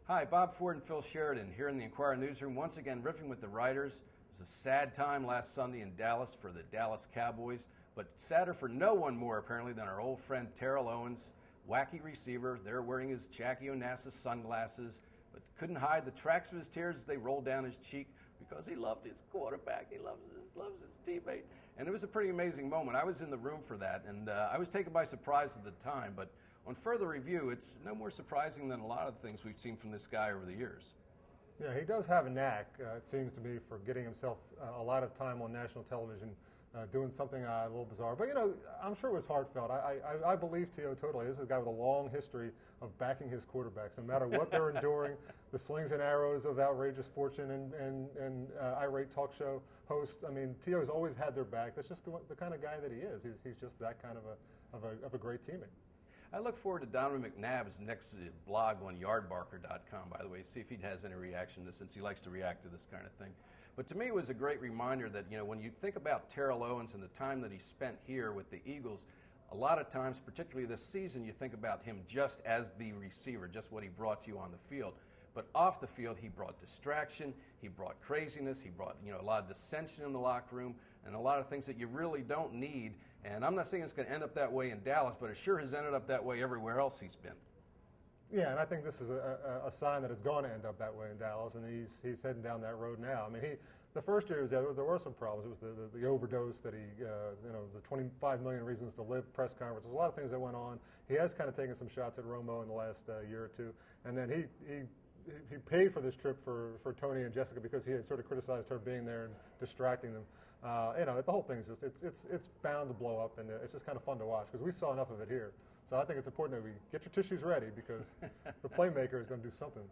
Hi, Bob Ford and Phil Sheridan here in the Inquirer newsroom, once again riffing with the writers. It was a sad time last Sunday in Dallas for the Dallas Cowboys, but sadder for no one more apparently than our old friend Terrell Owens, wacky receiver. There wearing his Jackie Onassis sunglasses, but couldn't hide the tracks of his tears as they rolled down his cheek because he loved his quarterback. He loves his teammate. And it was a pretty amazing moment. I was in the room for that, and I was taken by surprise at the time, but on further review, it's no more surprising than a lot of the things we've seen from this guy over the years. Yeah, he does have a knack, it seems to me, for getting himself a lot of time on national television, doing something a little bizarre. But, you know, I'm sure it was heartfelt. I believe T.O. totally. This is a guy with a long history of backing his quarterbacks, no matter what they're enduring, the slings and arrows of outrageous fortune and irate talk show hosts. I mean, T.O.'s always had their back. That's just the kind of guy that he is. He's just that kind of a great teammate. I look forward to Donovan McNabb's next blog on yardbarker.com, by the way, see if he has any reaction to this, since he likes to react to this kind of thing. But to me, it was a great reminder that, you know, when you think about Terrell Owens and the time that he spent here with the Eagles, a lot of times, particularly this season, you think about him just as the receiver, just what he brought to you on the field. But off the field, he brought distraction, he brought craziness, he brought, you know, a lot of dissension in the locker room, and a lot of things that you really don't need. And I'm not saying it's going to end up that way in Dallas, but it sure has ended up that way everywhere else he's been. Yeah, and I think this is a sign that it's going to end up that way in Dallas, and he's heading down that road now. I mean, the first year there were some problems. It was the overdose that the 25 million reasons to live press conference. There's a lot of things that went on. He has kind of taken some shots at Romo in the last year or two, and then he paid for this trip for Tony and Jessica because he had sort of criticized her being there and distracting them. You know, the whole thing is just it's bound to blow up, and it's just kind of fun to watch because we saw enough of it here. So I think it's important that we get your tissues ready because the playmaker is going to do something.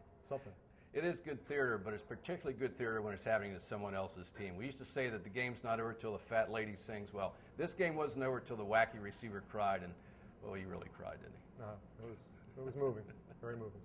It is good theater, but it's particularly good theater when it's happening to someone else's team. We used to say that the game's not over till the fat lady sings. Well, this game wasn't over till the wacky receiver cried, and well, he really cried, didn't he? It was moving, very moving.